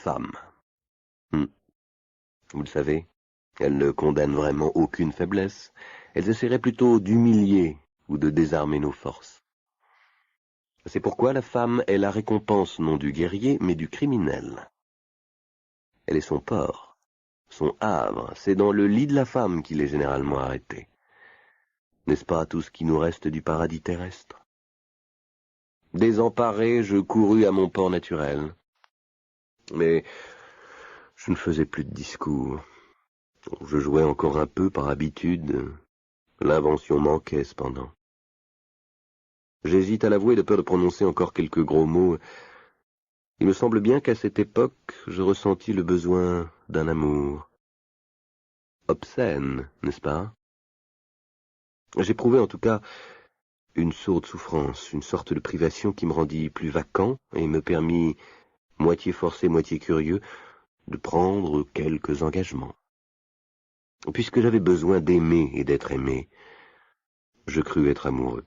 femme. Vous le savez, elles ne condamnent vraiment aucune faiblesse. Elles essaieraient plutôt d'humilier ou de désarmer nos forces. C'est pourquoi la femme est la récompense non du guerrier, mais du criminel. Elle est son port, son havre. C'est dans le lit de la femme qu'il est généralement arrêté. N'est-ce pas tout ce qui nous reste du paradis terrestre? Désemparé, je courus à mon port naturel. Mais je ne faisais plus de discours. Je jouais encore un peu par habitude. L'invention manquait cependant. J'hésite à l'avouer de peur de prononcer encore quelques gros mots. Il me semble bien qu'à cette époque, je ressentis le besoin d'un amour. Obscène, n'est-ce pas? J'éprouvais en tout cas une sourde souffrance, une sorte de privation qui me rendit plus vacant et me permit, moitié forcé, moitié curieux, de prendre quelques engagements. Puisque j'avais besoin d'aimer et d'être aimé, je crus être amoureux.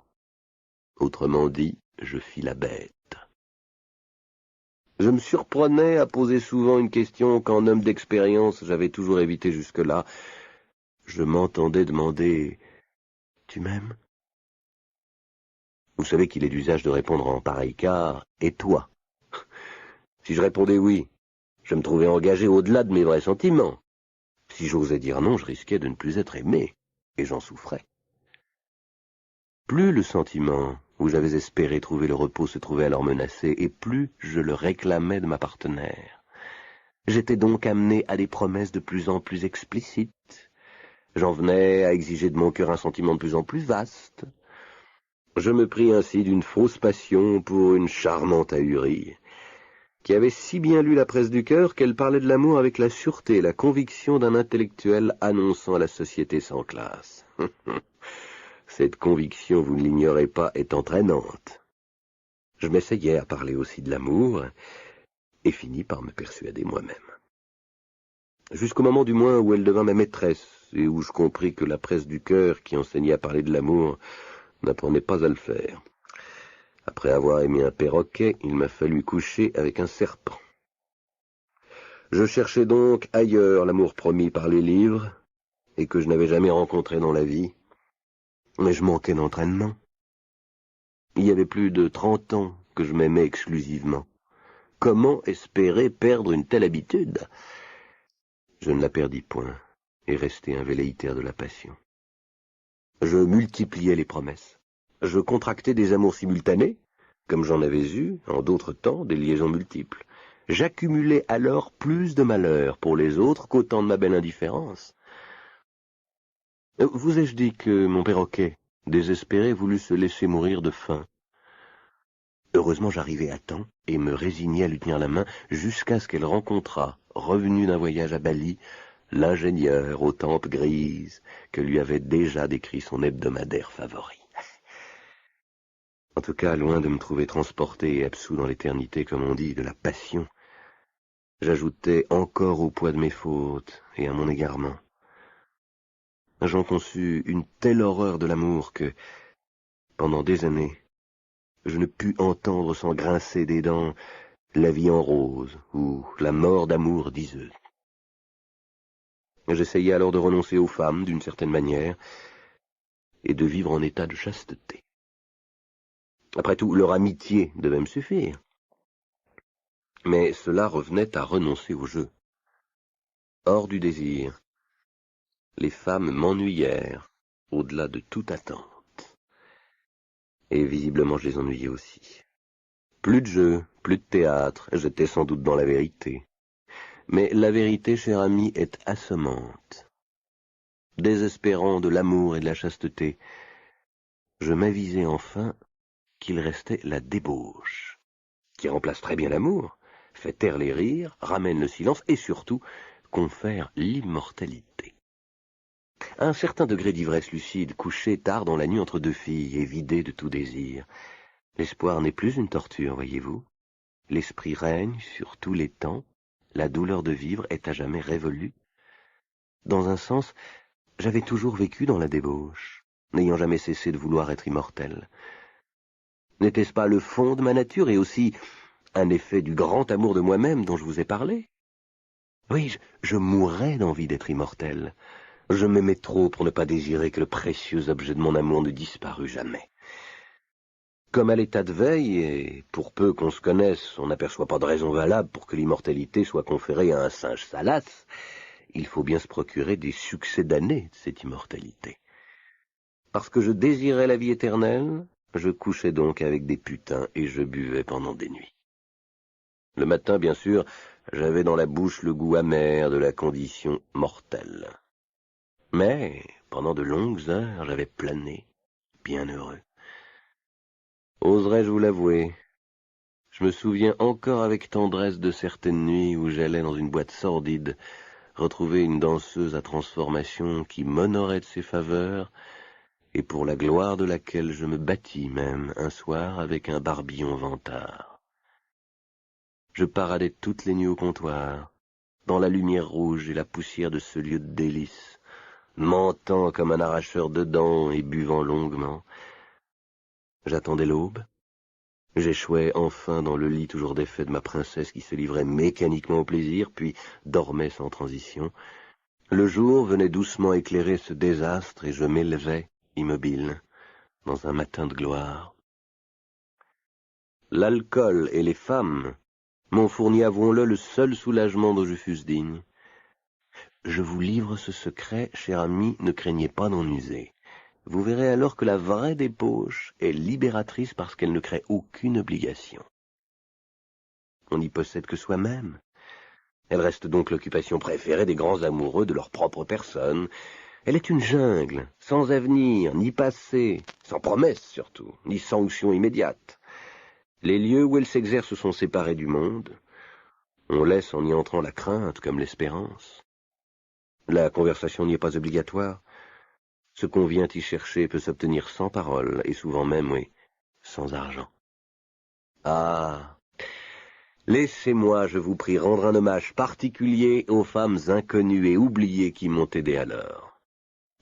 Autrement dit, je fis la bête. Je me surprenais à poser souvent une question qu'en homme d'expérience j'avais toujours évité jusque-là. Je m'entendais demander « Tu m'aimes » Vous savez qu'il est d'usage de répondre en pareil cas « Et toi ?» Si je répondais oui, je me trouvais engagé au-delà de mes vrais sentiments. Si j'osais dire non, je risquais de ne plus être aimé, et j'en souffrais. Plus le sentiment où j'avais espéré trouver le repos se trouvait alors menacé, et plus je le réclamais de ma partenaire. J'étais donc amené à des promesses de plus en plus explicites. J'en venais à exiger de mon cœur un sentiment de plus en plus vaste. Je me pris ainsi d'une fausse passion pour une charmante ahurie, qui avait si bien lu la presse du cœur qu'elle parlait de l'amour avec la sûreté et la conviction d'un intellectuel annonçant la société sans classe. Cette conviction, vous ne l'ignorez pas, est entraînante. Je m'essayais à parler aussi de l'amour, et finis par me persuader moi-même. Jusqu'au moment du moins où elle devint ma maîtresse, et où je compris que la presse du cœur qui enseignait à parler de l'amour n'apprenait pas à le faire. Après avoir aimé un perroquet, il m'a fallu coucher avec un serpent. Je cherchais donc ailleurs l'amour promis par les livres, et que je n'avais jamais rencontré dans la vie. Mais je manquais d'entraînement. Il y avait plus de 30 ans que je m'aimais exclusivement. Comment espérer perdre une telle habitude? Je ne la perdis point, et restai un velléitaire de la passion. Je multipliais les promesses. Je contractais des amours simultanés, comme j'en avais eu, en d'autres temps, des liaisons multiples. J'accumulais alors plus de malheurs pour les autres qu'au temps de ma belle indifférence. Vous ai-je dit que mon perroquet, désespéré, voulut se laisser mourir de faim? Heureusement, j'arrivai à temps et me résignai à lui tenir la main jusqu'à ce qu'elle rencontrât, revenu d'un voyage à Bali, l'ingénieur aux tempes grises que lui avait déjà décrit son hebdomadaire favori. En tout cas, loin de me trouver transporté et absous dans l'éternité, comme on dit, de la passion, j'ajoutais encore au poids de mes fautes et à mon égarement. J'en conçus une telle horreur de l'amour que, pendant des années, je ne pus entendre sans grincer des dents La vie en rose ou La mort d'amour diseuse. J'essayai alors de renoncer aux femmes d'une certaine manière et de vivre en état de chasteté. Après tout, leur amitié devait me suffire. Mais cela revenait à renoncer au jeu. Hors du désir, les femmes m'ennuyèrent au-delà de toute attente. Et visiblement je les ennuyais aussi. Plus de jeu, plus de théâtre, j'étais sans doute dans la vérité. Mais la vérité, cher ami, est assommante. Désespérant de l'amour et de la chasteté, je m'avisai enfin qu'il restait la débauche, qui remplace très bien l'amour, fait taire les rires, ramène le silence et surtout confère l'immortalité. À un certain degré d'ivresse lucide, couché tard dans la nuit entre deux filles et vidé de tout désir, l'espoir n'est plus une torture, voyez-vous. L'esprit règne sur tous les temps, la douleur de vivre est à jamais révolue. Dans un sens, j'avais toujours vécu dans la débauche, n'ayant jamais cessé de vouloir être immortel. N'était-ce pas le fond de ma nature et aussi un effet du grand amour de moi-même dont je vous ai parlé. Oui, je mourrais d'envie d'être immortel. Je m'aimais trop pour ne pas désirer que le précieux objet de mon amour ne disparût jamais. Comme à l'état de veille, et pour peu qu'on se connaisse, on n'aperçoit pas de raison valable pour que l'immortalité soit conférée à un singe salace, il faut bien se procurer des succès d'années de cette immortalité. Parce que je désirais la vie éternelle, je couchais donc avec des putains et je buvais pendant des nuits. Le matin, bien sûr, j'avais dans la bouche le goût amer de la condition mortelle. Mais, pendant de longues heures, j'avais plané, bien heureux. Oserais-je vous l'avouer, je me souviens encore avec tendresse de certaines nuits où j'allais dans une boîte sordide retrouver une danseuse à transformation qui m'honorait de ses faveurs et pour la gloire de laquelle je me battis même un soir avec un barbillon vantard. Je paradais toutes les nuits au comptoir, dans la lumière rouge et la poussière de ce lieu de délices, mentant comme un arracheur de dents et buvant longuement. J'attendais l'aube. J'échouais enfin dans le lit toujours défait de ma princesse qui se livrait mécaniquement au plaisir, puis dormait sans transition. Le jour venait doucement éclairer ce désastre et je m'élevais, immobile, dans un matin de gloire. L'alcool et les femmes m'ont fourni, avouons-le, le seul soulagement dont je fusse digne. Je vous livre ce secret, cher ami, ne craignez pas d'en user. Vous verrez alors que la vraie débauche est libératrice parce qu'elle ne crée aucune obligation. On n'y possède que soi-même. Elle reste donc l'occupation préférée des grands amoureux de leur propre personne. Elle est une jungle, sans avenir, ni passé, sans promesse surtout, ni sanction immédiate. Les lieux où elle s'exerce sont séparés du monde. On laisse en y entrant la crainte comme l'espérance. La conversation n'y est pas obligatoire. Ce qu'on vient y chercher peut s'obtenir sans parole, et souvent même, oui, sans argent. Ah, laissez-moi, je vous prie, rendre un hommage particulier aux femmes inconnues et oubliées qui m'ont aidé alors.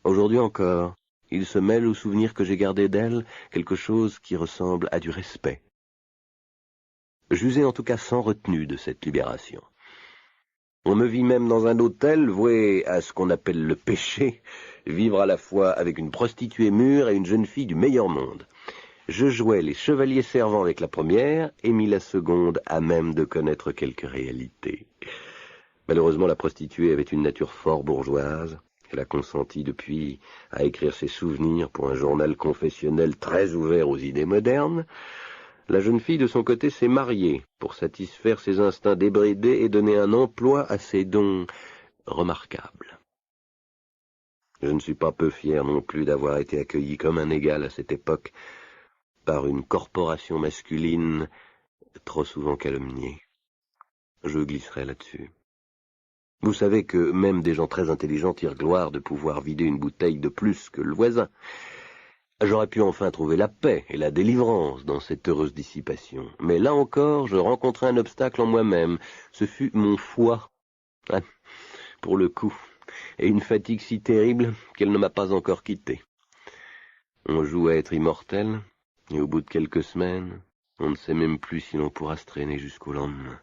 Aujourd'hui encore, il se mêle au souvenir que j'ai gardé d'elles quelque chose qui ressemble à du respect. J'usai en tout cas sans retenue de cette libération. On me vit même dans un hôtel voué à ce qu'on appelle le péché, vivre à la fois avec une prostituée mûre et une jeune fille du meilleur monde. Je jouais les chevaliers servants avec la première et mis la seconde à même de connaître quelques réalités. Malheureusement, la prostituée avait une nature fort bourgeoise. Elle a consenti depuis à écrire ses souvenirs pour un journal confessionnel très ouvert aux idées modernes. La jeune fille, de son côté, s'est mariée pour satisfaire ses instincts débridés et donner un emploi à ses dons remarquables. Je ne suis pas peu fier non plus d'avoir été accueilli comme un égal à cette époque par une corporation masculine trop souvent calomniée. Je glisserai là-dessus. Vous savez que même des gens très intelligents tirent gloire de pouvoir vider une bouteille de plus que le voisin. J'aurais pu enfin trouver la paix et la délivrance dans cette heureuse dissipation. Mais là encore, je rencontrai un obstacle en moi-même. Ce fut mon foie, pour le coup, et une fatigue si terrible qu'elle ne m'a pas encore quitté. On joue à être immortel, et au bout de quelques semaines, on ne sait même plus si l'on pourra se traîner jusqu'au lendemain.